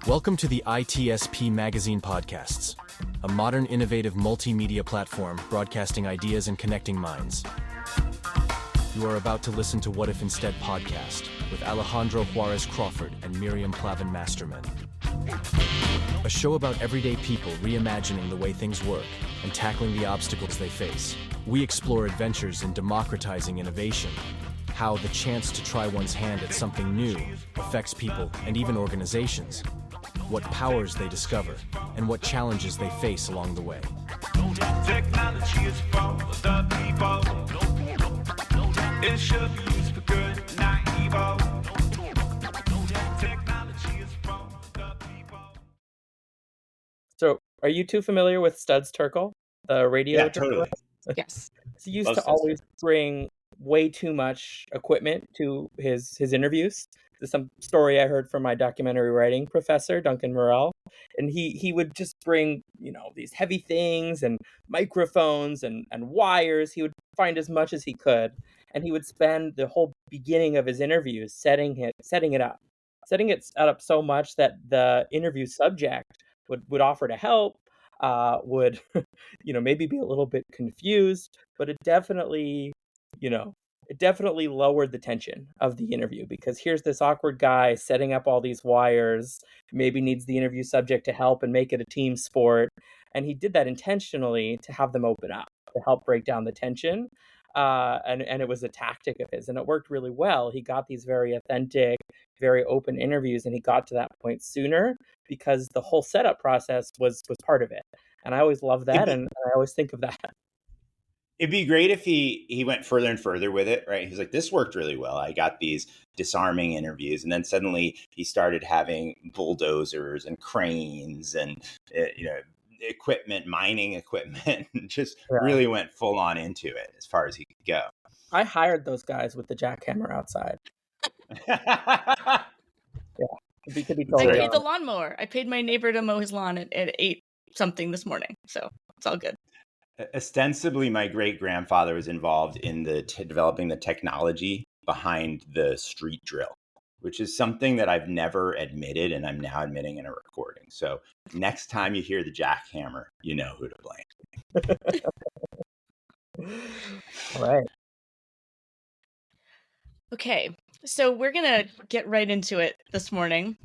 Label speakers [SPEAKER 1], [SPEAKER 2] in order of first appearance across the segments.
[SPEAKER 1] Welcome to the ITSP Magazine Podcasts, a modern, innovative multimedia platform broadcasting ideas and connecting minds. You are about to listen to What If Instead podcast with Alejandro Juárez Crawford and Miriam Plavin-Masterman. A show about everyday people reimagining the way things work and tackling the obstacles they face. We explore adventures in democratizing innovation, how the chance to try one's hand at something new affects people and even organizations, what powers they discover, and what challenges they face along the way.
[SPEAKER 2] Technology is for the people. It should be used for good, not evil. Technology is for the people.
[SPEAKER 3] So, are you two familiar with Studs Terkel, the radio?
[SPEAKER 4] Yeah, totally.
[SPEAKER 5] Yes.
[SPEAKER 3] He used
[SPEAKER 4] Love
[SPEAKER 3] to
[SPEAKER 4] Studs
[SPEAKER 3] always bring way too much equipment to his interviews. There's some story I heard from my documentary writing professor, Duncan Morrell, and he would just bring, these heavy things and microphones and wires. He would find as much as he could, and he would spend the whole beginning of his interviews setting it up so much that the interview subject would offer to help, would maybe be a little bit confused, but it definitely lowered the tension of the interview, because here's this awkward guy setting up all these wires, maybe needs the interview subject to help and make it a team sport. And he did that intentionally to have them open up, to help break down the tension. And it was a tactic of his, and it worked really well. He got these very authentic, very open interviews, and he got to that point sooner because the whole setup process was part of it. And I always love that, and I always think of that.
[SPEAKER 4] It'd be great if he went further and further with it, right? He's like, this worked really well. I got these disarming interviews. And then suddenly he started having bulldozers and cranes and, equipment, mining equipment, and just really went full on into it as far as he could go.
[SPEAKER 3] I hired those guys with the jackhammer outside. Yeah.
[SPEAKER 5] I paid the lawnmower. I paid my neighbor to mow his lawn at 8 something this morning. So it's all good.
[SPEAKER 4] Ostensibly, my great-grandfather was involved in developing the technology behind the street drill, which is something that I've never admitted, and I'm now admitting in a recording. So next time you hear the jackhammer, you know who to blame.
[SPEAKER 3] All right.
[SPEAKER 5] Okay, so we're going to get right into it this morning.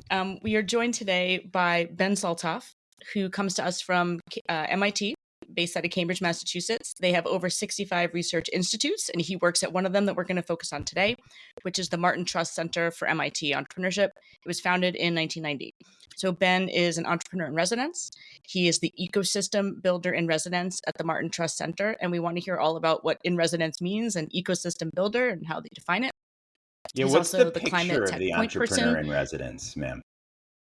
[SPEAKER 5] We are joined today by Ben Saltoff, who comes to us from MIT, based out of Cambridge, Massachusetts. They have over 65 research institutes, and he works at one of them that we're going to focus on today, which is the Martin Trust Center for MIT Entrepreneurship. It was founded in 1990. So Ben is an entrepreneur in residence. He is the ecosystem builder in residence at the Martin Trust Center, and we want to hear all about what in residence means and ecosystem builder and how they define it.
[SPEAKER 4] Yeah,
[SPEAKER 5] He's
[SPEAKER 4] what's
[SPEAKER 5] also
[SPEAKER 4] the
[SPEAKER 5] climate
[SPEAKER 4] picture
[SPEAKER 5] tech
[SPEAKER 4] of the
[SPEAKER 5] point
[SPEAKER 4] entrepreneur
[SPEAKER 5] person.
[SPEAKER 4] in residence, ma'am?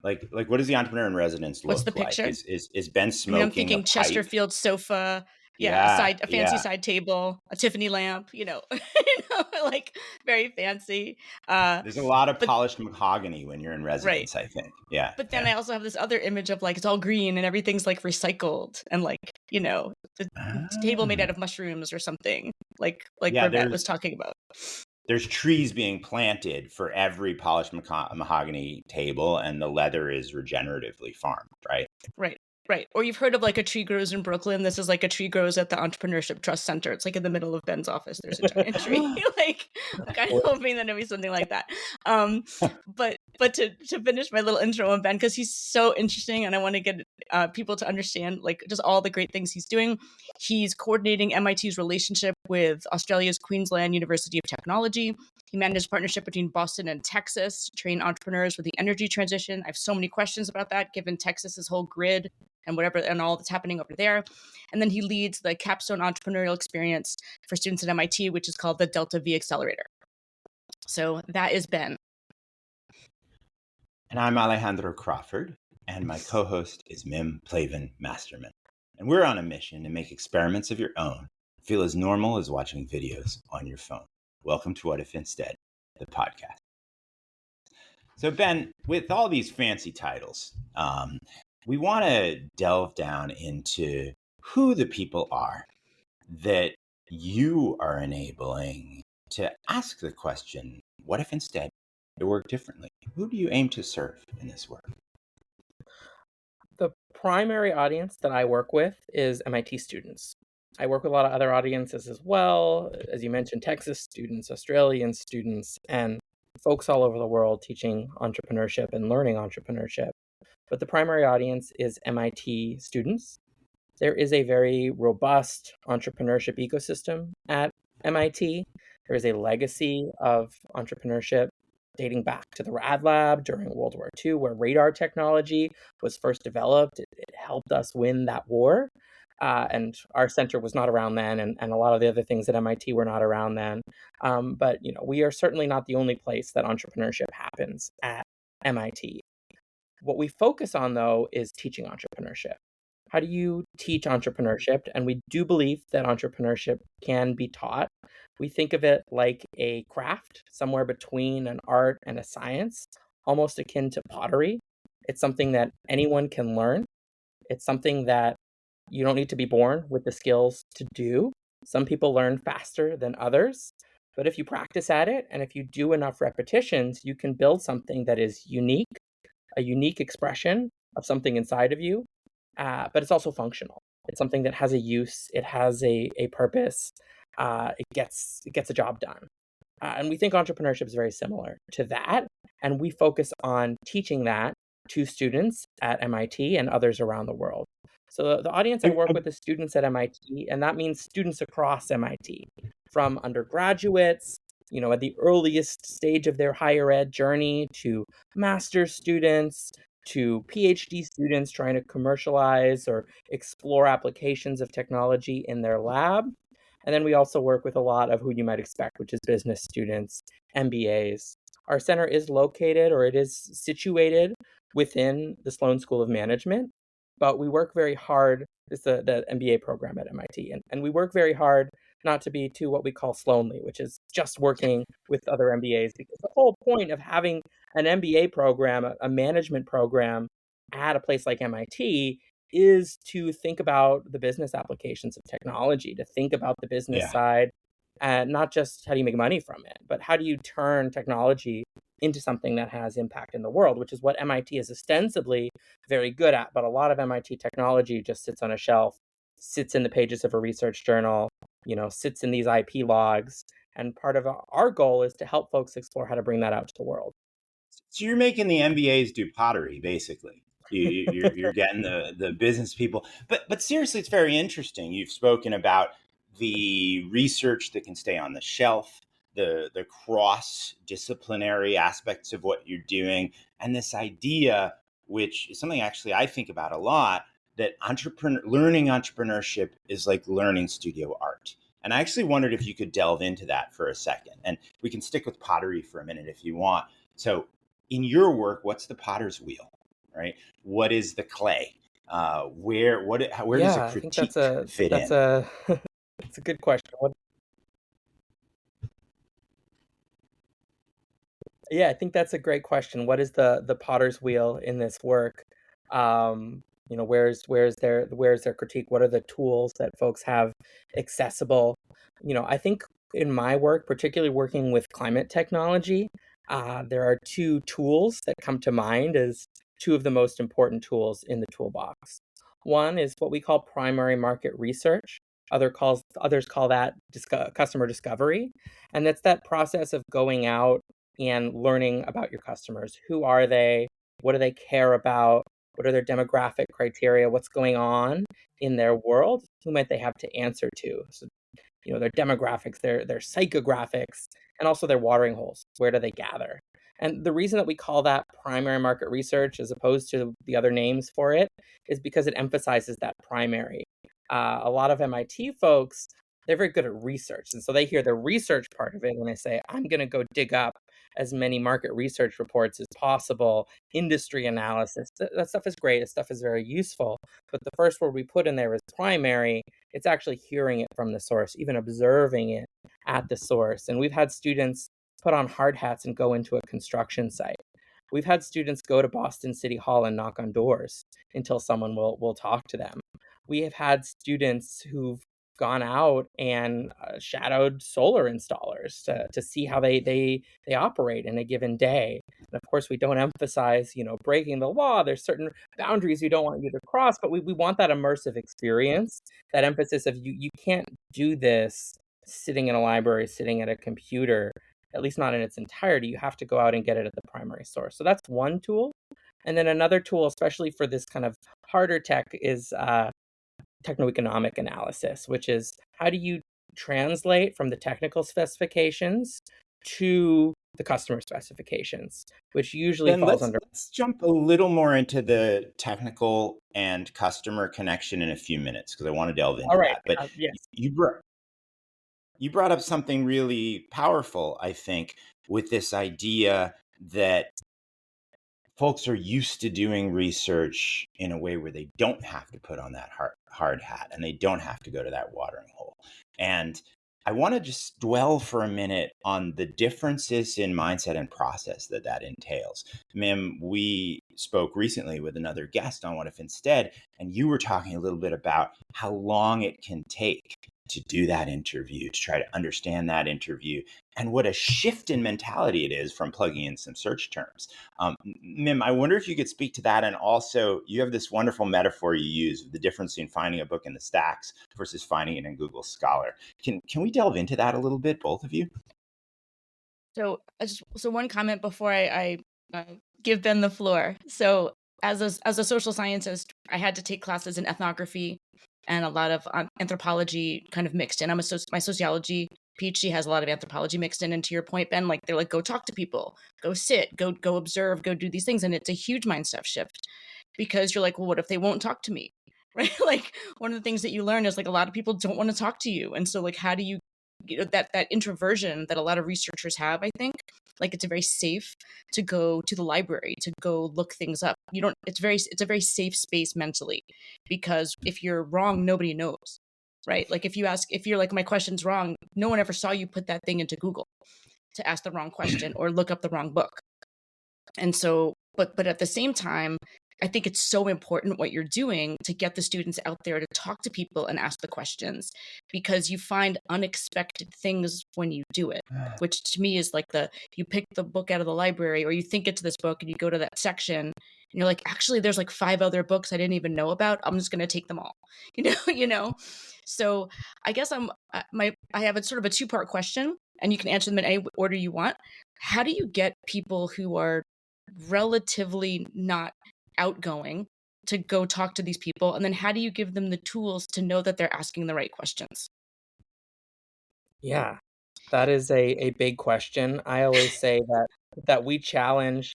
[SPEAKER 4] Like what does the entrepreneur in residence look
[SPEAKER 5] What's the picture?
[SPEAKER 4] like? Is Ben smoking
[SPEAKER 5] I'm thinking
[SPEAKER 4] a pipe?
[SPEAKER 5] Chesterfield sofa,
[SPEAKER 4] Yeah,
[SPEAKER 5] a fancy side table, a Tiffany lamp, like very fancy.
[SPEAKER 4] There's a lot of polished mahogany when you're in residence,
[SPEAKER 5] Right.
[SPEAKER 4] I think. Yeah.
[SPEAKER 5] But then I also have this other image of like it's all green and everything's like recycled and like, the table made out of mushrooms or something, like Burnett was talking about.
[SPEAKER 4] There's trees being planted for every polished mahogany table, and the leather is regeneratively farmed, right?
[SPEAKER 5] Right. Or you've heard of like a tree grows in Brooklyn. This is like a tree grows at the Entrepreneurship Trust Center. It's like in the middle of Ben's office. There's a giant tree. Like, I'm kind of hoping that it'll be something like that. But to finish my little intro on Ben, because he's so interesting and I want to get people to understand like just all the great things he's doing. He's coordinating MIT's relationship with Australia's Queensland University of Technology. He managed partnership between Boston and Texas to train entrepreneurs with the energy transition. I have so many questions about that, given Texas's whole grid and all that's happening over there. And then he leads the capstone entrepreneurial experience for students at MIT, which is called the Delta V Accelerator. So that is Ben.
[SPEAKER 4] And I'm Alejandro Crawford, and my co-host is Miriam Plavin-Masterman. And we're on a mission to make experiments of your own feel as normal as watching videos on your phone. Welcome to What If Instead, the podcast. So Ben, with all these fancy titles, we want to delve down into who the people are that you are enabling to ask the question, what if instead it worked differently? Who do you aim to serve in this work?
[SPEAKER 3] primary audience that I work with is MIT students. I work with a lot of other audiences as well. As you mentioned, Texas students, Australian students, and folks all over the world teaching entrepreneurship and learning entrepreneurship. But the primary audience is MIT students. There is a very robust entrepreneurship ecosystem at MIT. There is a legacy of entrepreneurship dating back to the Rad Lab during World War II, where radar technology was first developed. It helped us win that war. And our center was not around then, and a lot of the other things at MIT were not around then. But we are certainly not the only place that entrepreneurship happens at MIT. What we focus on, though, is teaching entrepreneurship. How do you teach entrepreneurship? And we do believe that entrepreneurship can be taught. We think of it like a craft, somewhere between an art and a science, almost akin to pottery. It's something that anyone can learn. It's something that you don't need to be born with the skills to do. Some people learn faster than others. But if you practice at it and if you do enough repetitions, you can build something that is unique, a unique expression of something inside of you. But it's also functional. It's something that has a use. It has a purpose. It gets a job done. And we think entrepreneurship is very similar to that. And we focus on teaching that to students at MIT and others around the world. So the audience I work with is students at MIT, and that means students across MIT, from undergraduates, at the earliest stage of their higher ed journey, to master's students, to PhD students trying to commercialize or explore applications of technology in their lab. And then we also work with a lot of who you might expect, which is business students, MBAs. Our center is located, or it is situated within the Sloan School of Management, but we work very hard. It's the MBA program at MIT, and we work very hard not to be too what we call Sloanly, which is just working with other MBAs, because the whole point of having an MBA program, a management program at a place like MIT, is to think about the business applications of technology, to think about the business side, and not just how do you make money from it, but how do you turn technology into something that has impact in the world, which is what MIT is ostensibly very good at. But a lot of MIT technology just sits on a shelf, sits in the pages of a research journal, sits in these IP logs. And part of our goal is to help folks explore how to bring that out to the world.
[SPEAKER 4] So you're making the MBAs do pottery, basically. You're getting the business people. But seriously, it's very interesting. You've spoken about the research that can stay on the shelf, the cross-disciplinary aspects of what you're doing, and this idea, which is something actually I think about a lot, that learning entrepreneurship is like learning studio art. And I actually wondered if you could delve into that for a second. And we can stick with pottery for a minute if you want. So in your work, what's the potter's wheel, right? What is the clay? Where does a critique fit in?
[SPEAKER 3] That's a good question. Yeah, I think that's a great question. What is the potter's wheel in this work? Where's their critique? What are the tools that folks have accessible? I think in my work, particularly working with climate technology, there are two tools that come to mind as two of the most important tools in the toolbox. One is what we call primary market research. Others call that customer discovery. And that's that process of going out and learning about your customers. Who are they? What do they care about? What are their demographic criteria? What's going on in their world? Who might they have to answer to? So, their demographics, their psychographics, and also their watering holes. Where do they gather? And the reason that we call that primary market research as opposed to the other names for it is because it emphasizes that primary. A lot of MIT folks, they're very good at research. And so they hear the research part of it and they say, I'm going to go dig up as many market research reports as possible, industry analysis. That stuff is great. That stuff is very useful. But the first word we put in there is primary. It's actually hearing it from the source, even observing it at the source. And we've had students put on hard hats and go into a construction site. We've had students go to Boston City Hall and knock on doors until someone will talk to them. We have had students who've gone out and shadowed solar installers to see how they operate in a given day. And of course, we don't emphasize, breaking the law. There's certain boundaries we don't want you to cross, but we want that immersive experience, that emphasis of you can't do this sitting in a library, sitting at a computer, at least not in its entirety. You have to go out and get it at the primary source. So that's one tool. And then another tool, especially for this kind of harder tech, is techno-economic analysis, which is how do you translate from the technical specifications to the customer specifications, which usually
[SPEAKER 4] Then
[SPEAKER 3] falls under.
[SPEAKER 4] let's jump a little more into the technical and customer connection in a few minutes, because I want to delve into
[SPEAKER 3] All right.
[SPEAKER 4] that. But
[SPEAKER 3] Yes.
[SPEAKER 4] you brought up something really powerful, I think, with this idea that folks are used to doing research in a way where they don't have to put on that hard hat and they don't have to go to that watering hole. And I want to just dwell for a minute on the differences in mindset and process that entails. Mim, we spoke recently with another guest on What If Instead, and you were talking a little bit about how long it can take to do that interview, to try to understand that interview, and what a shift in mentality it is from plugging in some search terms. Mim, I wonder if you could speak to that. And also, you have this wonderful metaphor you use, the difference between finding a book in the stacks versus finding it in Google Scholar. Can we delve into that a little bit, both of you?
[SPEAKER 5] So one comment before I give Ben the floor. So as a social scientist, I had to take classes in ethnography and a lot of anthropology kind of mixed in. My sociology PhD has a lot of anthropology mixed in. And to your point, Ben, like they're like, go talk to people, go sit, go observe, go do these things. And it's a huge mindset shift because you're like, well, what if they won't talk to me? Right? Like one of the things that you learn is like a lot of people don't want to talk to you. And so like, how do you that introversion that a lot of researchers have, I think, like it's very safe to go to the library, to go look things up. It's a very safe space mentally, because if you're wrong, nobody knows, right? Like if you're like, my question's wrong, no one ever saw you put that thing into Google to ask the wrong question or look up the wrong book. And so, but at the same time, I think it's so important what you're doing to get the students out there to talk to people and ask the questions, because you find unexpected things when you do it, which to me is like you pick the book out of the library, or you think it's this book and you go to that section and you're like, actually, there's like 5 other books I didn't even know about. I'm just going to take them all, you know? So I guess I have a sort of a 2-part question, and you can answer them in any order you want. How do you get people who are relatively not outgoing to go talk to these people? And then how do you give them the tools to know that they're asking the right questions?
[SPEAKER 3] Yeah, that is a big question. I always say that we challenge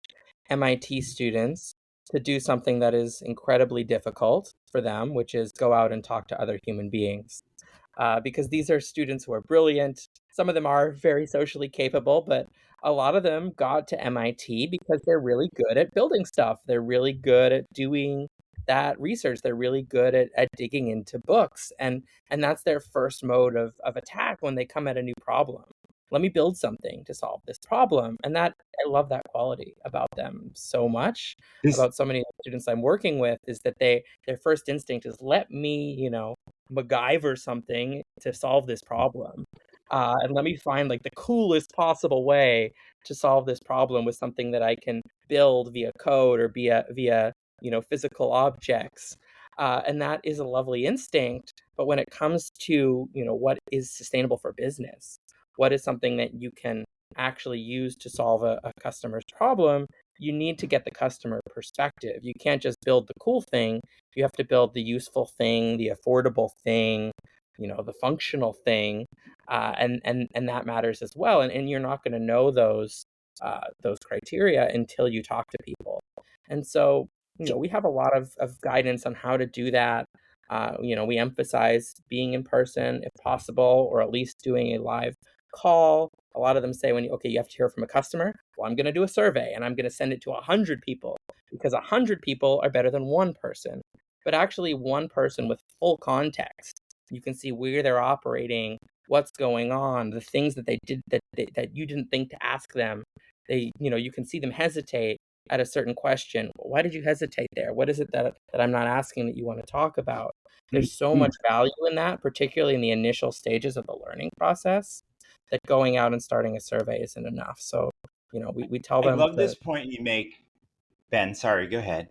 [SPEAKER 3] MIT students to do something that is incredibly difficult for them, which is go out and talk to other human beings. Because these are students who are brilliant. Some of them are very socially capable, but a lot of them got to MIT because they're really good at building stuff. They're really good at doing that research. They're really good at digging into books. And that's their first mode of attack when they come at a new problem. Let me build something to solve this problem. And I love that quality about them so much. About so many students I'm working with, is that their first instinct is, let me, MacGyver something to solve this problem. And let me find like the coolest possible way to solve this problem with something that I can build via code or via physical objects. And that is a lovely instinct. But when it comes to, what is sustainable for business, what is something that you can actually use to solve a customer's problem, you need to get the customer perspective. You can't just build the cool thing. You have to build the useful thing, the affordable thing, the functional thing, and that matters as well. And you're not going to know those criteria until you talk to people. And so, we have a lot of guidance on how to do that. We emphasize being in person if possible, or at least doing a live call. A lot of them say you have to hear from a customer. Well, I'm going to do a survey and I'm going to send it to 100 people, because 100 people are better than one person. But actually, one person with full context, you can see where they're operating, what's going on, the things that they did that you didn't think to ask them. You can see them hesitate. at a certain question. Why did you hesitate there? What is it that I'm not asking that you want to talk about? There's so much value in that, particularly in the initial stages of the learning process, that going out and starting a survey isn't enough. So, we tell
[SPEAKER 4] I
[SPEAKER 3] them
[SPEAKER 4] love
[SPEAKER 3] to
[SPEAKER 4] this point you make, Ben. Sorry, go ahead.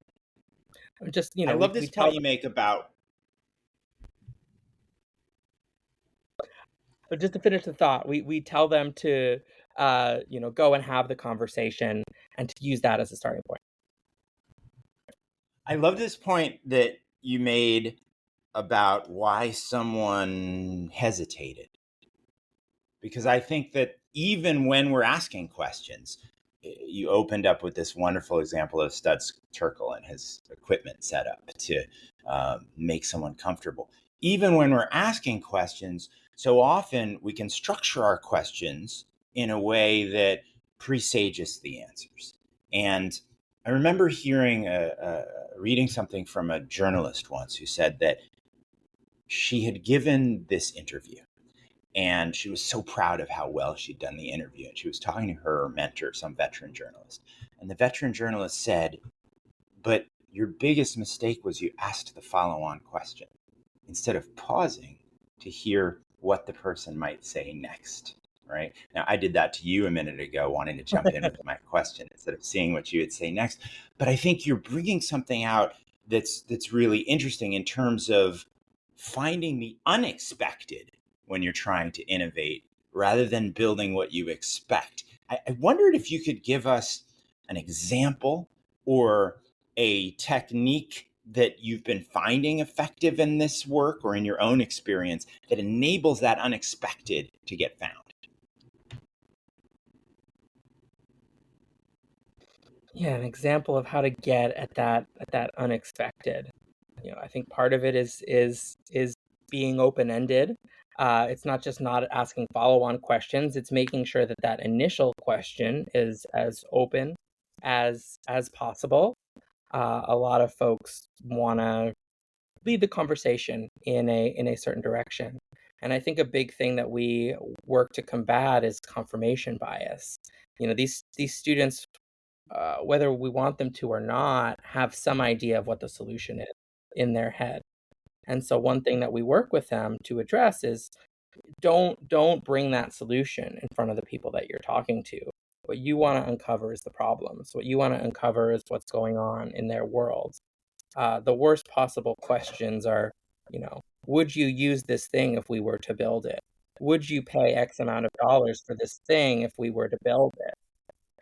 [SPEAKER 3] just,
[SPEAKER 4] I love
[SPEAKER 3] we
[SPEAKER 4] this
[SPEAKER 3] tell
[SPEAKER 4] point
[SPEAKER 3] them,
[SPEAKER 4] you make about.
[SPEAKER 3] but just to finish the thought, we tell them to, go and have the conversation and to use that as a starting point.
[SPEAKER 4] I love this point that you made about why someone hesitated. Because I think that even when we're asking questions, you opened up with this wonderful example of Studs Terkel and his equipment setup to make someone comfortable. Even when we're asking questions, so often we can structure our questions in a way that presages the answers. And I remember reading something from a journalist once who said that she had given this interview and she was so proud of how well she'd done the interview. And she was talking to her mentor, some veteran journalist. And the veteran journalist said, but your biggest mistake was you asked the follow-on question instead of pausing to hear what the person might say next, right? Now, I did that to you a minute ago, wanting to jump in with my question instead of seeing what you would say next. But I think you're bringing something out that's really interesting in terms of finding the unexpected when you're trying to innovate rather than building what you expect. I wondered if you could give us an example or a technique that you've been finding effective in this work or in your own experience that enables that unexpected to get found.
[SPEAKER 3] Yeah, an example of how to get at that unexpected. I think part of it is being open-ended. It's not just not asking follow-on questions. It's making sure that that initial question is as open as possible. A lot of folks want to lead the conversation in a certain direction, and I think a big thing that we work to combat is confirmation bias. These students, whether we want them to or not, have some idea of what the solution is in their head. And so one thing that we work with them to address is don't bring that solution in front of the people that you're talking to. What you want to uncover is the problems. What you want to uncover is what's going on in their world. The worst possible questions are, would you use this thing if we were to build it? Would you pay X amount of dollars for this thing if we were to build it?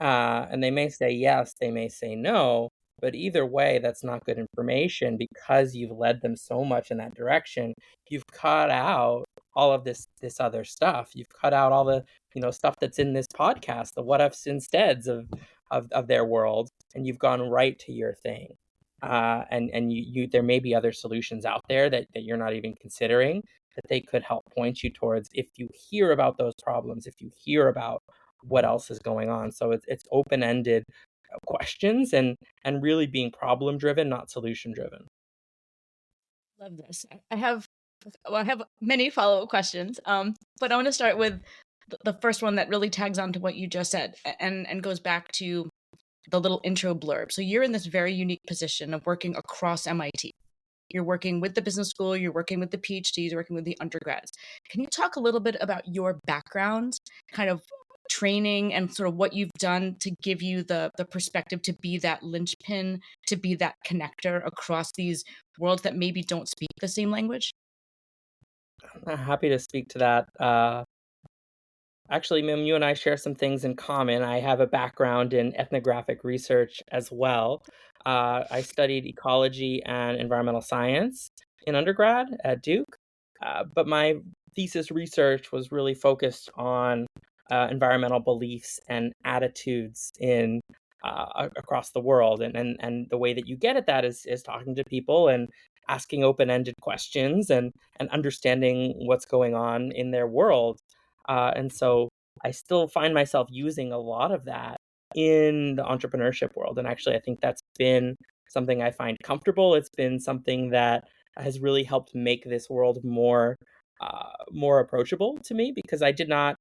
[SPEAKER 3] And they may say yes, they may say no, but either way, that's not good information because you've led them so much in that direction. You've cut out all of this other stuff. You've cut out all the stuff that's in this podcast, the what ifs insteads of their world, and you've gone right to your thing. And you there may be other solutions out there that you're not even considering that they could help point you towards if you hear about those problems, if you hear about what else is going on. So it's open-ended questions and really being problem driven, not solution driven.
[SPEAKER 5] Love this. I have many follow-up questions, but I want to start with the first one that really tags on to what you just said and goes back to the little intro blurb. So you're in this very unique position of working across MIT. You're working with the business school, you're working with the PhDs, you're working with the undergrads. Can you talk a little bit about your background, kind of training and sort of what you've done to give you the perspective to be that linchpin, to be that connector across these worlds that maybe don't speak the same language?
[SPEAKER 3] I'm happy to speak to that. Actually, Mim, you and I share some things in common. I have a background in ethnographic research as well. I studied ecology and environmental science in undergrad at Duke, but my thesis research was really focused on environmental beliefs and attitudes in across the world. And the way that you get at that is talking to people and asking open-ended questions and understanding what's going on in their world. And so I still find myself using a lot of that in the entrepreneurship world. And actually, I think that's been something I find comfortable. It's been something that has really helped make this world more approachable to me because I did not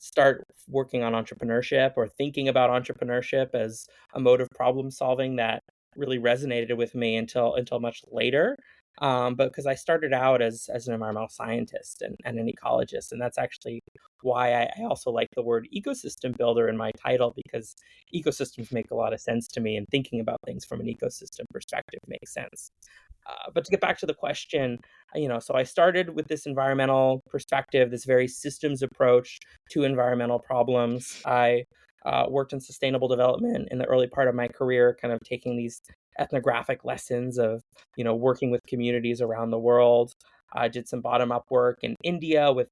[SPEAKER 3] start working on entrepreneurship or thinking about entrepreneurship as a mode of problem solving that really resonated with me until much later. But because I started out as an environmental scientist and an ecologist, and that's actually why I also like the word ecosystem builder in my title, because ecosystems make a lot of sense to me, and thinking about things from an ecosystem perspective makes sense. But to get back to the question, so I started with this environmental perspective, this very systems approach to environmental problems. I worked in sustainable development in the early part of my career, kind of taking these ethnographic lessons of, working with communities around the world. I did some bottom-up work in India with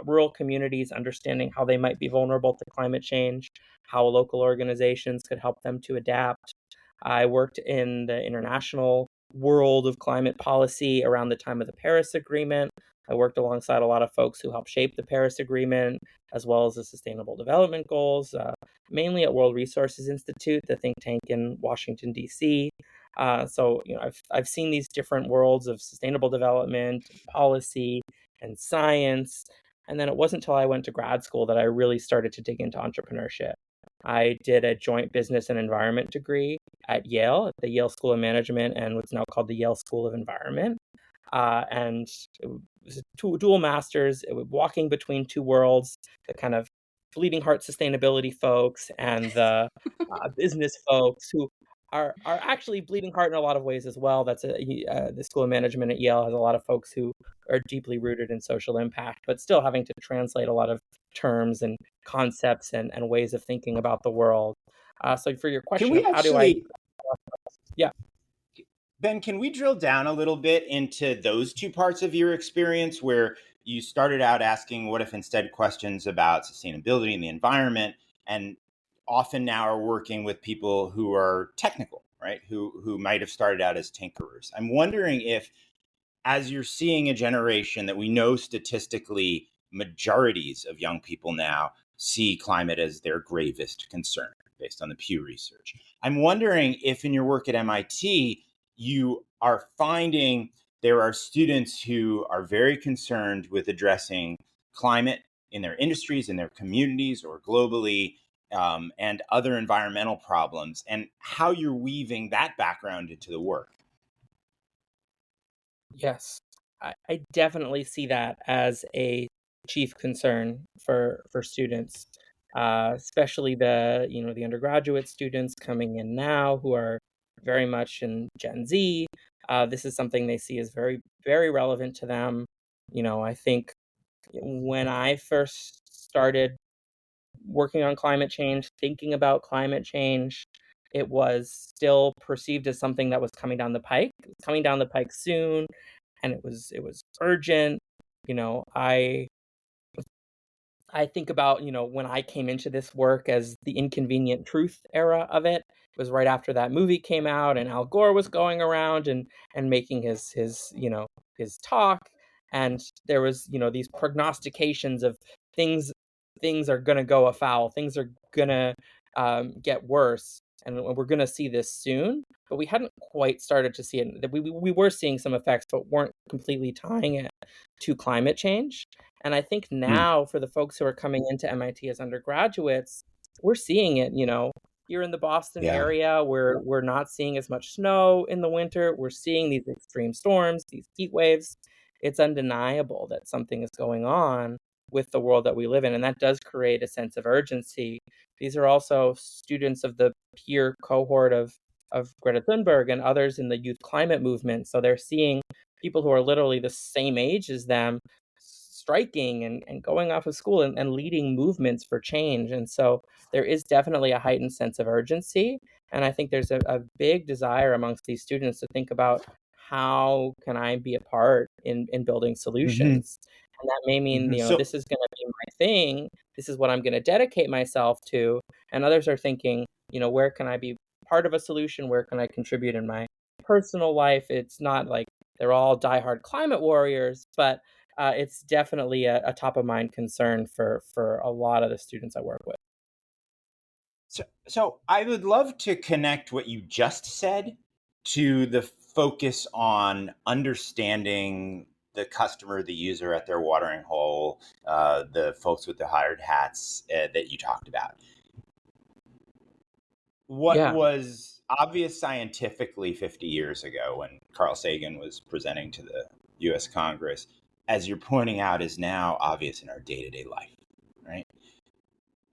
[SPEAKER 3] rural communities, understanding how they might be vulnerable to climate change, how local organizations could help them to adapt. I worked in the international world of climate policy around the time of the Paris Agreement. I worked alongside a lot of folks who helped shape the Paris Agreement, as well as the Sustainable Development Goals, mainly at World Resources Institute, the think tank in Washington, D.C. So, I've seen these different worlds of sustainable development, policy, and science. And then it wasn't until I went to grad school that I really started to dig into entrepreneurship. I did a joint business and environment degree at Yale, at the Yale School of Management, and what's now called the Yale School of Environment. And it was a dual masters. It was walking between two worlds, the kind of bleeding heart sustainability folks and the business folks who are actually bleeding heart in a lot of ways as well. The School of Management at Yale has a lot of folks who are deeply rooted in social impact, but still having to translate a lot of terms and concepts and ways of thinking about the world. So for your
[SPEAKER 4] Can
[SPEAKER 3] question
[SPEAKER 4] we
[SPEAKER 3] of how do I,
[SPEAKER 4] actually,
[SPEAKER 3] yeah,
[SPEAKER 4] Ben, can we drill down a little bit into those two parts of your experience where you started out asking what if instead questions about sustainability and the environment, and often now are working with people who are technical, right? Who might have started out as tinkerers. I'm wondering if, as you're seeing a generation that we know statistically majorities of young people now see climate as their gravest concern based on the Pew Research. I'm wondering if in your work at MIT, you are finding there are students who are very concerned with addressing climate in their industries, in their communities, or globally, and other environmental problems, and how you're weaving that background into the work.
[SPEAKER 3] yes, I definitely see that as a chief concern for students, especially the undergraduate students coming in now who are very much in Gen Z. This is something they see as very, very relevant to them. I think when I first started working on climate change, thinking about climate change, it was still perceived as something that was coming down the pike. It was coming down the pike soon, and it was urgent. You know, I think about, when I came into this work as the inconvenient truth era of it. It was right after that movie came out and Al Gore was going around and making his talk, and there was, these prognostications of things things are going to go afoul, things are going to get worse, and we're going to see this soon. But we hadn't quite started to see it. We were seeing some effects, but weren't completely tying it to climate change. And I think
[SPEAKER 4] Mm,
[SPEAKER 3] now for the folks who are coming into MIT as undergraduates, we're seeing it, here in the Boston
[SPEAKER 4] yeah.
[SPEAKER 3] area where we're not seeing as much snow in the winter. We're seeing these extreme storms, these heat waves. It's undeniable that something is going on with the world that we live in. And that does create a sense of urgency. These are also students of the peer cohort of Greta Thunberg and others in the youth climate movement. So they're seeing people who are literally the same age as them striking and going off of school and leading movements for change. And so there is definitely a heightened sense of urgency. And I think there's a big desire amongst these students to think about how can I be a part in building
[SPEAKER 4] Hmm.
[SPEAKER 3] solutions. And that may mean,
[SPEAKER 4] Hmm. So,
[SPEAKER 3] this is going to be my thing. This is what I'm going to dedicate myself to. And others are thinking, where can I be part of a solution? Where can I contribute in my personal life? It's not like they're all diehard climate warriors, but it's definitely a top of mind concern for a lot of the students I work with.
[SPEAKER 4] so I would love to connect what you just said to the focus on understanding the customer, the user at their watering hole, the folks with the hired hats that you talked about. What
[SPEAKER 3] Yeah.
[SPEAKER 4] was obvious scientifically 50 years ago when Carl Sagan was presenting to the US Congress, as you're pointing out, is now obvious in our day-to-day life, right?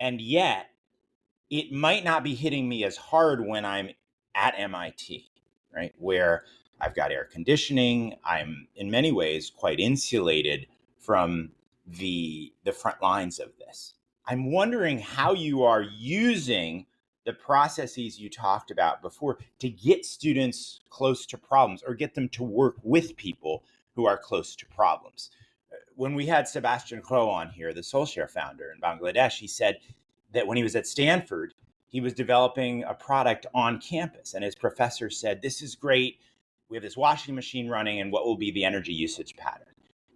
[SPEAKER 4] And yet, it might not be hitting me as hard when I'm at MIT, right? Where I've got air conditioning. I'm in many ways quite insulated from the front lines of this. I'm wondering how you are using the processes you talked about before to get students close to problems or get them to work with people who are close to problems. When we had Sebastian Crow on here, the Soulshare founder in Bangladesh, he said that when he was at Stanford, he was developing a product on campus. And his professor said, this is great. We have this washing machine running, and what will be the energy usage pattern?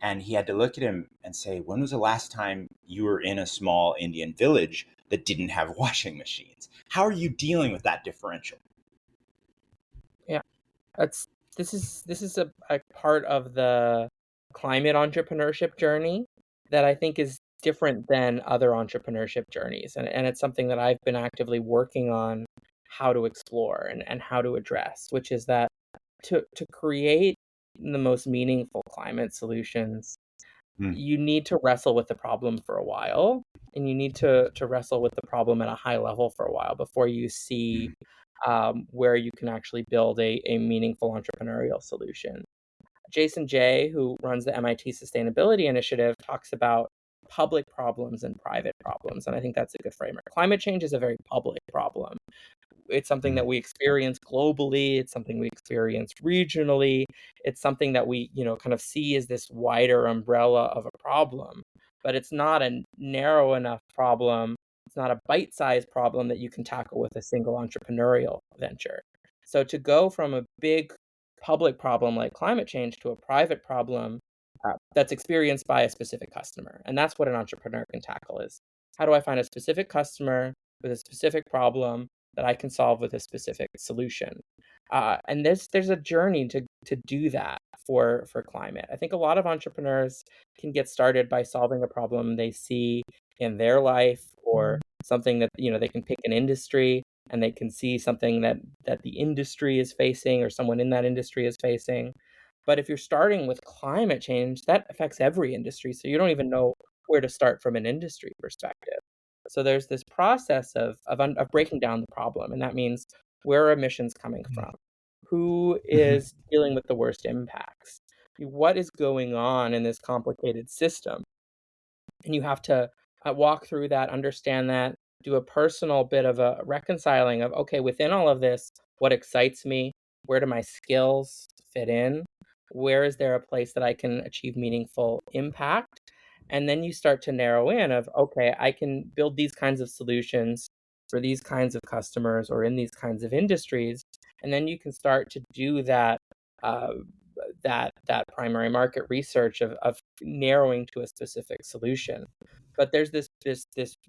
[SPEAKER 4] And he had to look at him and say, when was the last time you were in a small Indian village that didn't have washing machines? How are you dealing with that differential?
[SPEAKER 3] Yeah. This is a part of the climate entrepreneurship journey that I think is different than other entrepreneurship journeys. And it's something that I've been actively working on how to explore and how to address, which is that to create the most meaningful climate solutions, you need to wrestle with the problem for a while, and you need to wrestle with the problem at a high level for a while before you see where you can actually build a meaningful entrepreneurial solution. Jason Jay, who runs the MIT Sustainability Initiative, talks about public problems and private problems. And I think that's a good framework. Climate change is a very public problem. It's something that we experience globally. It's something we experience regionally. It's something that we, kind of see as this wider umbrella of a problem. But it's not a narrow enough problem. It's not a bite-sized problem that you can tackle with a single entrepreneurial venture. So to go from a big public problem like climate change to a private problem that's experienced by a specific customer. And that's what an entrepreneur can tackle is, how do I find a specific customer with a specific problem that I can solve with a specific solution? And there's a journey to do that for climate. I think a lot of entrepreneurs can get started by solving a problem they see in their life, or something that, they can pick an industry and they can see something that the industry is facing or someone in that industry is facing. But if you're starting with climate change, that affects every industry. So you don't even know where to start from an industry perspective. So there's this process of breaking down the problem. And that means, where are emissions coming from? Who is dealing with the worst impacts? What is going on in this complicated system? And you have to walk through that, understand that, do a personal bit of a reconciling of, okay, within all of this, what excites me? Where do my skills fit in? Where is there a place that I can achieve meaningful impact? And then you start to narrow in of, okay, I can build these kinds of solutions for these kinds of customers or in these kinds of industries. And then you can start to do that that primary market research of narrowing to a specific solution. But there's this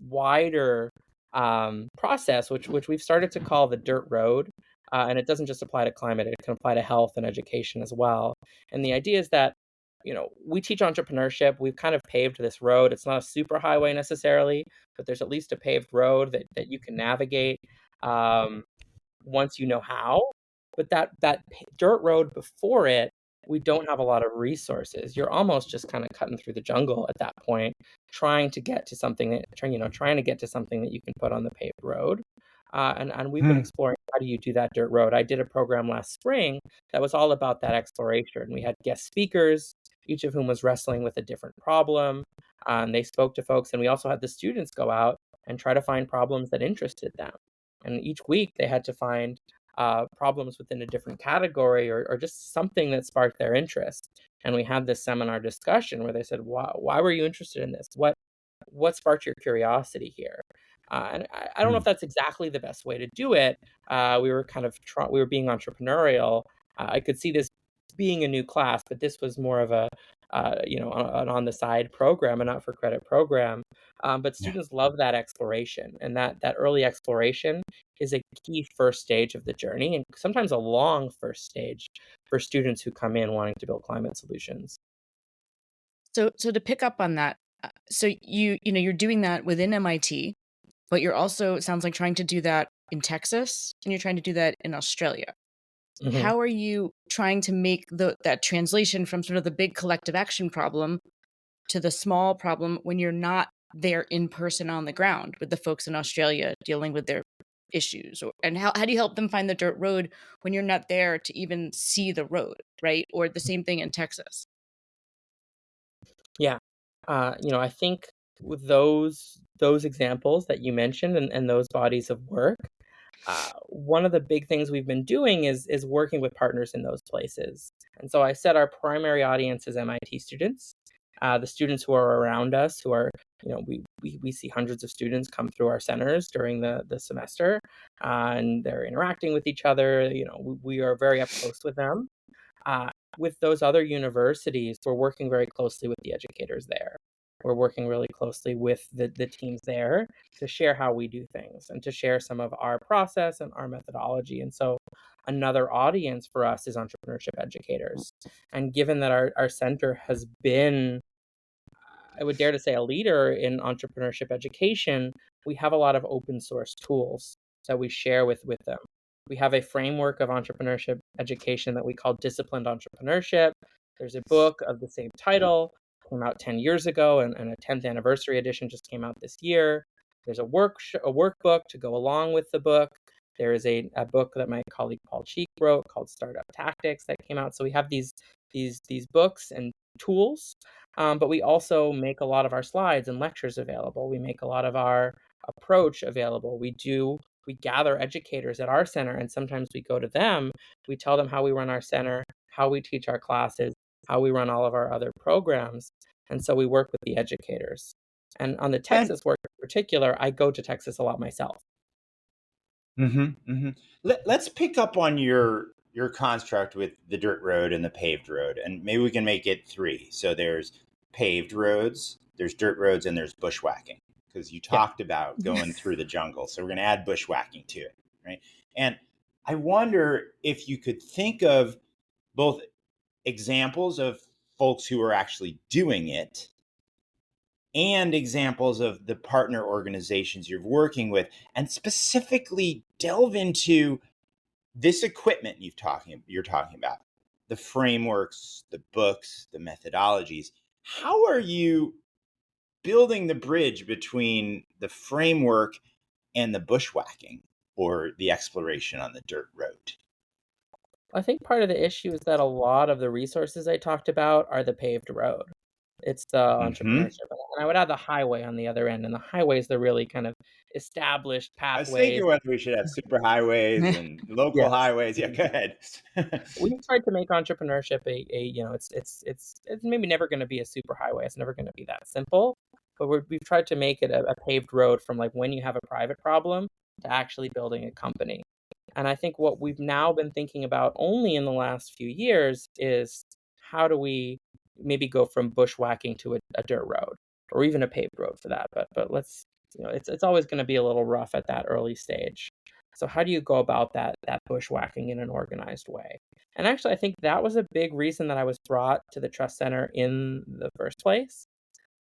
[SPEAKER 3] wider process, which we've started to call the dirt road. And it doesn't just apply to climate, it can apply to health and education as well. And the idea is that, we teach entrepreneurship. We've kind of paved this road. It's not a super highway necessarily, but there's at least a paved road that you can navigate once you know how. But that dirt road before it, we don't have a lot of resources. You're almost just kind of cutting through the jungle at that point, trying to get to something that you can put on the paved road. And we've been exploring, how do you do that dirt road? I did a program last spring that was all about that exploration. We had guest speakers, each of whom was wrestling with a different problem. And they spoke to folks, and we also had the students go out and try to find problems that interested them. And each week they had to find problems within a different category, or just something that sparked their interest. And we had this seminar discussion where they said, why were you interested in this? What sparked your curiosity here? And I don't know if that's exactly the best way to do it. We were kind of we were being entrepreneurial. I could see this being a new class, but this was more of an on the side program, a not for credit program. But students love that exploration, and that early exploration is a key first stage of the journey, and sometimes a long first stage for students who come in wanting to build climate solutions.
[SPEAKER 5] So to pick up on that, so you're doing that within MIT, but you're also, it sounds like, trying to do that in Texas, and you're trying to do that in Australia.
[SPEAKER 3] Mhm.
[SPEAKER 5] How are you trying to make that translation from sort of the big collective action problem to the small problem when you're not there in person on the ground with the folks in Australia dealing with their issues? And how do you help them find the dirt road when you're not there to even see the road, right? Or the same thing in Texas.
[SPEAKER 3] Yeah. I think with those examples that you mentioned and those bodies of work, one of the big things we've been doing is working with partners in those places. And so I said our primary audience is MIT students, the students who are around us, who are, we see hundreds of students come through our centers during the semester, and they're interacting with each other. We are very up close with them. With those other universities, we're working very closely with the educators there. We're working really closely with the teams there to share how we do things and to share some of our process and our methodology. And so another audience for us is entrepreneurship educators. And given that our center has been, I would dare to say, a leader in entrepreneurship education, we have a lot of open source tools that we share with them. We have a framework of entrepreneurship education that we call disciplined entrepreneurship. There's a book of the same title, came out 10 years ago, and a 10th anniversary edition just came out this year. There's a workbook to go along with the book. There is a book that my colleague Paul Cheek wrote called Startup Tactics that came out. So we have these books and tools, but we also make a lot of our slides and lectures available. We make a lot of our approach available. We gather educators at our center, and sometimes we go to them. We tell them how we run our center, how we teach our classes, how we run all of our other programs. And so we work with the educators. And on the
[SPEAKER 4] And
[SPEAKER 3] Texas work in particular, I go to Texas a lot myself.
[SPEAKER 4] Let's pick up on your construct with the dirt road and the paved road, and maybe we can make it three. So there's paved roads, there's dirt roads, and there's bushwhacking, because you
[SPEAKER 3] Yeah.
[SPEAKER 4] talked about going through the jungle. So we're going to add bushwhacking to it, right? And I wonder if you could think of both examples of folks who are actually doing it and examples of the partner organizations you're working with, and specifically delve into this equipment you're talking about, the frameworks, the books, the methodologies. How are you building the bridge between the framework and the bushwhacking or the exploration on the dirt road?
[SPEAKER 3] I think part of the issue is that a lot of the resources I talked about are the paved road. It's the
[SPEAKER 4] Mm-hmm.
[SPEAKER 3] entrepreneurship. And I would add the highway on the other end. And the highway is the really kind of established
[SPEAKER 4] I was thinking
[SPEAKER 3] pathways.
[SPEAKER 4] whether we should have super highways and local
[SPEAKER 3] Yes.
[SPEAKER 4] highways. Yeah, go ahead.
[SPEAKER 3] We've tried to make entrepreneurship it's maybe never going to be a super highway. It's never going to be that simple. But we've tried to make it a paved road from like when you have a private problem to actually building a company. And I think what we've now been thinking about only in the last few years is how do we maybe go from bushwhacking to a dirt road or even a paved road for that. But let's, it's always going to be a little rough at that early stage. So how do you go about that bushwhacking in an organized way? And actually, I think that was a big reason that I was brought to the Trust Center in the first place.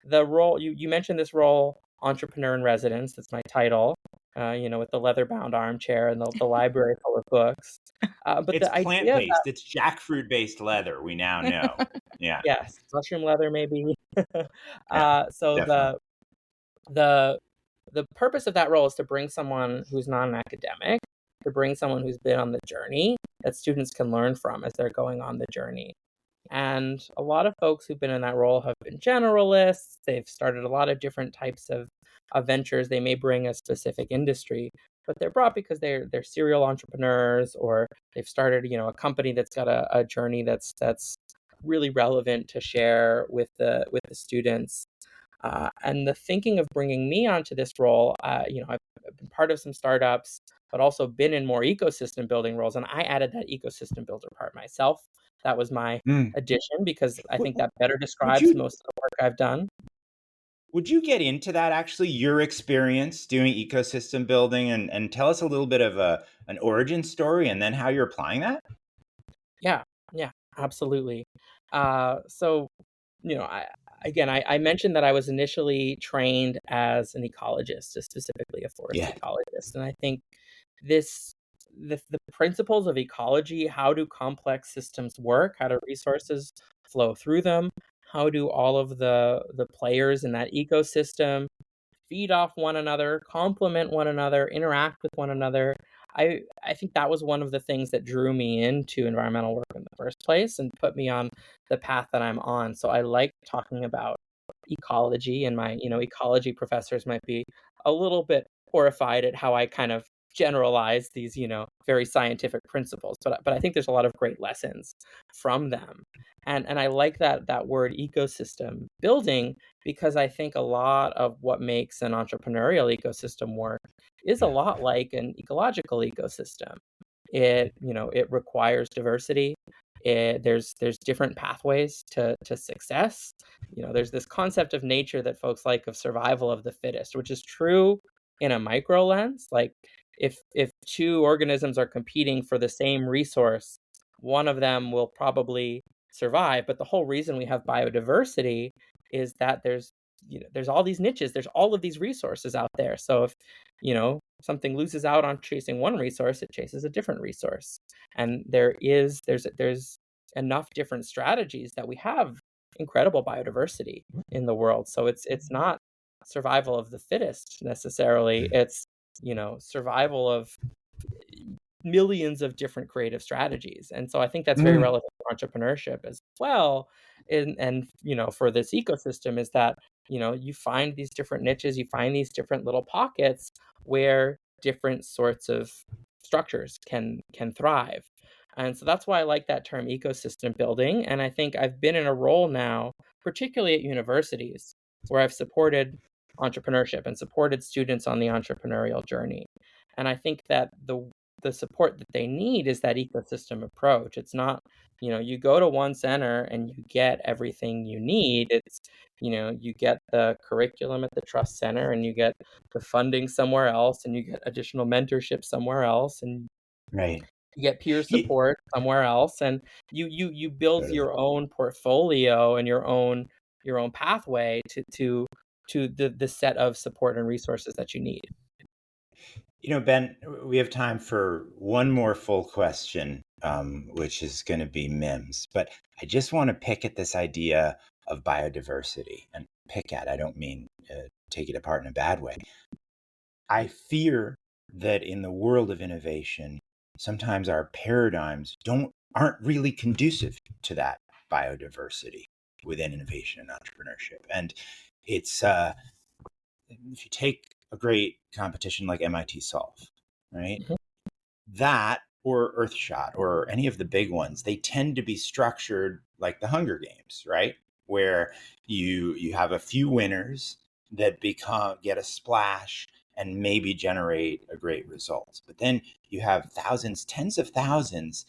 [SPEAKER 3] The role you mentioned, this role, entrepreneur in residence. That's my title. With the leather bound armchair and the library full of books. But
[SPEAKER 4] It's
[SPEAKER 3] the
[SPEAKER 4] plant
[SPEAKER 3] idea that,
[SPEAKER 4] based. It's jackfruit based leather. We now know. Yeah.
[SPEAKER 3] yes, mushroom leather maybe.
[SPEAKER 4] Yeah.
[SPEAKER 3] So
[SPEAKER 4] Definitely.
[SPEAKER 3] the the purpose of that role is to bring someone who's not an academic, to bring someone who's been on the journey that students can learn from as they're going on the journey. And a lot of folks who've been in that role have been generalists. They've started a lot of different types of ventures. They may bring a specific industry, but they're brought because they're serial entrepreneurs, or they've started, a company that's got a journey that's really relevant to share with the students. And the thinking of bringing me onto this role, I've been part of some startups, but also been in more ecosystem building roles. And I added that ecosystem builder part myself. That was my
[SPEAKER 4] Mm.
[SPEAKER 3] addition because I
[SPEAKER 4] Would,
[SPEAKER 3] think that better
[SPEAKER 4] would
[SPEAKER 3] describes
[SPEAKER 4] you
[SPEAKER 3] most of the work I've done.
[SPEAKER 4] would you get into that, actually, your experience doing ecosystem building, and tell us a little bit of an origin story and then how you're applying that?
[SPEAKER 3] Yeah, yeah, absolutely. So, you know, I again, I mentioned that I was initially trained as an ecologist, specifically a forest
[SPEAKER 4] Yeah.
[SPEAKER 3] ecologist. And I think this the principles of ecology, how do complex systems work, how do resources flow through them, how do all of the players in that ecosystem feed off one another, complement one another, interact with one another. I think that was one of the things that drew me into environmental work in the first place and put me on the path that I'm on. So I like talking about ecology, and my, ecology professors might be a little bit horrified at how I kind of generalize these, very scientific principles. But I think there's a lot of great lessons from them. And I like that word ecosystem building, because I think a lot of what makes an entrepreneurial ecosystem work is a
[SPEAKER 4] Yeah.
[SPEAKER 3] lot like an ecological ecosystem. It requires diversity. There's different pathways to success. There's this concept of nature that folks like, of survival of the fittest, which is true in a micro lens. Like, if two organisms are competing for the same resource, one of them will probably survive. But the whole reason we have biodiversity is that there's all these niches, there's all of these resources out there. So if something loses out on chasing one resource, it chases a different resource. And there's enough different strategies that we have incredible biodiversity in the world. So it's not survival of the fittest necessarily. It's survival of millions of different creative strategies. And so I think that's very
[SPEAKER 4] Mm,
[SPEAKER 3] relevant to entrepreneurship as well. And for this ecosystem, is that you find these different niches, you find these different little pockets where different sorts of structures can thrive. And so that's why I like that term, ecosystem building. And I think I've been in a role now, particularly at universities, where I've supported entrepreneurship and supported students on the entrepreneurial journey. And I think that the support that they need is that ecosystem approach. It's not, you go to one center and you get everything you need. It's, you get the curriculum at the trust center, and you get the funding somewhere else, and you get additional mentorship somewhere else, and
[SPEAKER 4] right.
[SPEAKER 3] you get peer
[SPEAKER 4] Ye-
[SPEAKER 3] support somewhere else, and you build
[SPEAKER 4] Totally.
[SPEAKER 3] your own portfolio and your own pathway to the set of support and resources that you need.
[SPEAKER 4] Ben, we have time for one more full question, which is going to be MIMS. But I just want to pick at this idea of biodiversity, and I don't mean take it apart in a bad way. I fear that in the world of innovation, sometimes our paradigms aren't really conducive to that biodiversity within innovation and entrepreneurship. And it's if you take a great competition like MIT Solve, right?
[SPEAKER 3] Mhm.
[SPEAKER 4] That or Earthshot or any of the big ones, they tend to be structured like the Hunger Games, right? Where you have a few winners that get a splash and maybe generate a great result. But then you have thousands, tens of thousands,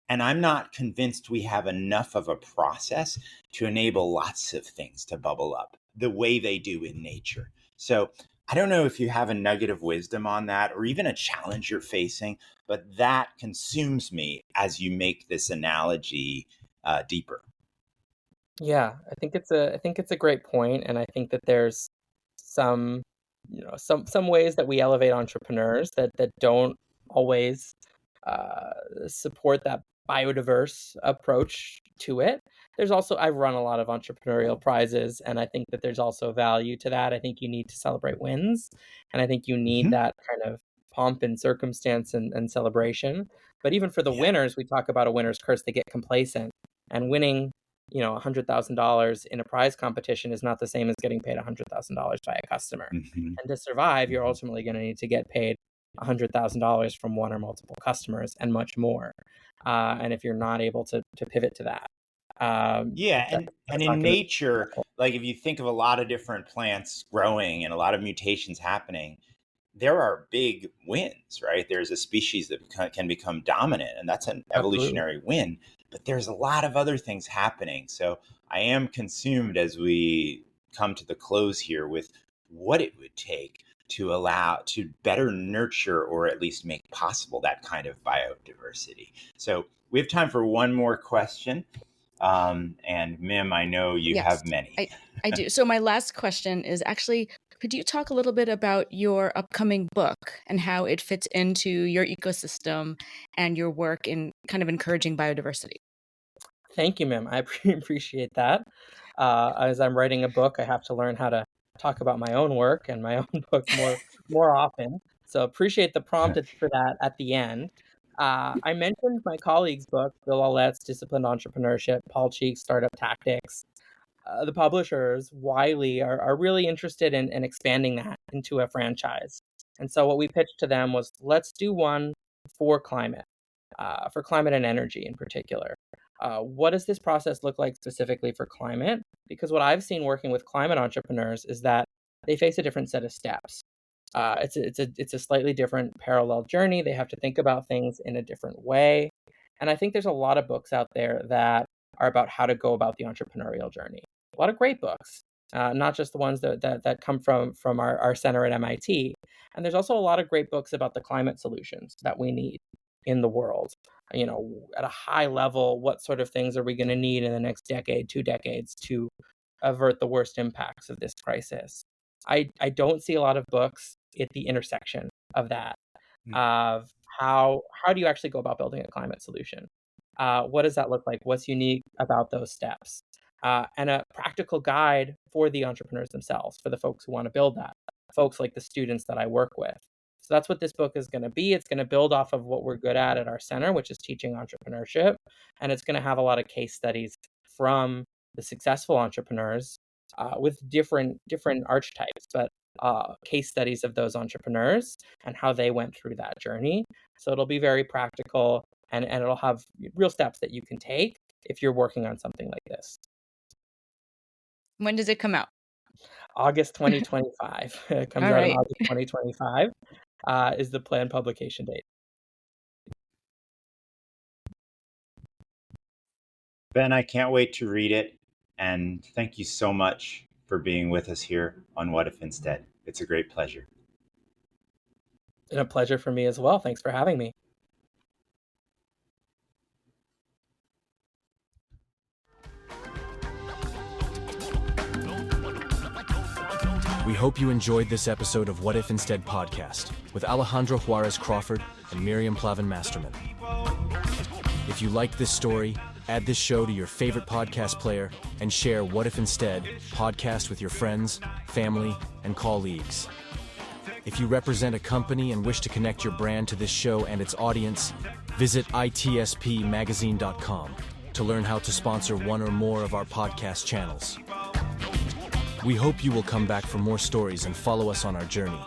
[SPEAKER 4] and I'm not convinced we have enough of a process to enable lots of things to bubble up the way they do in nature. So I don't know if you have a nugget of wisdom on that, or even a challenge you're facing, but that consumes me as you make this analogy deeper.
[SPEAKER 3] Yeah, I think it's a great point, and I think that there's some some ways that we elevate entrepreneurs that don't always uh, support that biodiverse approach to it. There's also, I've run a lot of entrepreneurial prizes, and I think that there's also value to that. I think you need to celebrate wins, and I think you need
[SPEAKER 4] Hmm.
[SPEAKER 3] that kind of pomp and circumstance and celebration. But even for the
[SPEAKER 4] Yeah.
[SPEAKER 3] winners, we talk about a winner's curse. They get complacent, and winning $100,000 in a prize competition is not the same as getting paid $100,000 by a customer.
[SPEAKER 4] Hmm.
[SPEAKER 3] And to survive, you're
[SPEAKER 4] Hmm.
[SPEAKER 3] ultimately going to need to get paid $100,000 from one or multiple customers and much more. And if you're not able to pivot to that,
[SPEAKER 4] Yeah, and
[SPEAKER 3] that's not
[SPEAKER 4] in
[SPEAKER 3] going
[SPEAKER 4] nature,
[SPEAKER 3] to.
[SPEAKER 4] like if you think of a lot of different plants growing and a lot of mutations happening, there are big wins, right? There's a species that can become dominant, and that's an
[SPEAKER 3] Absolutely.
[SPEAKER 4] evolutionary win. But there's a lot of other things happening. So I am consumed as we come to the close here with what it would take to allow to better nurture or at least make possible that kind of biodiversity. So we have time for one more question. And Mim, I know you
[SPEAKER 5] Yes,
[SPEAKER 4] have many.
[SPEAKER 5] I do. So my last question is actually, could you talk a little bit about your upcoming book and how it fits into your ecosystem and your work in kind of encouraging biodiversity?
[SPEAKER 3] Thank you, Mim. I appreciate that. As I'm writing a book, I have to learn how to talk about my own work and my own book more often. So appreciate the prompt for that at the end. I mentioned my colleague's book, Bill Aulette's Disciplined Entrepreneurship, Paul Cheek's Startup Tactics. The publishers, Wiley, are really interested in expanding that into a franchise. And so what we pitched to them was, let's do one for climate and energy in particular. What does this process look like specifically for climate? Because what I've seen working with climate entrepreneurs is that they face a different set of steps. It's a slightly different parallel journey. They have to think about things in a different way. And I think there's a lot of books out there that are about how to go about the entrepreneurial journey. A lot of great books, not just the ones that come from our center at MIT. And there's also a lot of great books about the climate solutions that we need in the world. At a high level, what sort of things are we going to need in the next decade, 2 decades to avert the worst impacts of this crisis? I don't see a lot of books at the intersection of that, of how do you actually go about building a climate solution? What does that look like? What's unique about those steps? And a practical guide for the entrepreneurs themselves, for the folks who want to build that, folks like the students that I work with. So that's what this book is going to be. It's going to build off of what we're good at our center, which is teaching entrepreneurship. And it's going to have a lot of case studies from the successful entrepreneurs with different archetypes, but case studies of those entrepreneurs and how they went through that journey. So it'll be very practical, and it'll have real steps that you can take if you're working on something like this.
[SPEAKER 5] When does it come out?
[SPEAKER 3] August 2025. It comes
[SPEAKER 5] All
[SPEAKER 3] out in
[SPEAKER 5] right.
[SPEAKER 3] August 2025 is the planned publication date.
[SPEAKER 4] Ben, I can't wait to read it. And thank you so much for being with us here on What If Instead. It's a great pleasure.
[SPEAKER 3] And a pleasure for me as well. Thanks for having me.
[SPEAKER 1] We hope you enjoyed this episode of What If Instead podcast with Alejandro Juárez Crawford and Miriam Plavin-Masterman. If you liked this story, add this show to your favorite podcast player and share What If Instead podcast with your friends, family, and colleagues. If you represent a company and wish to connect your brand to this show and its audience, visit itspmagazine.com to learn how to sponsor one or more of our podcast channels. We hope you will come back for more stories and follow us on our journey.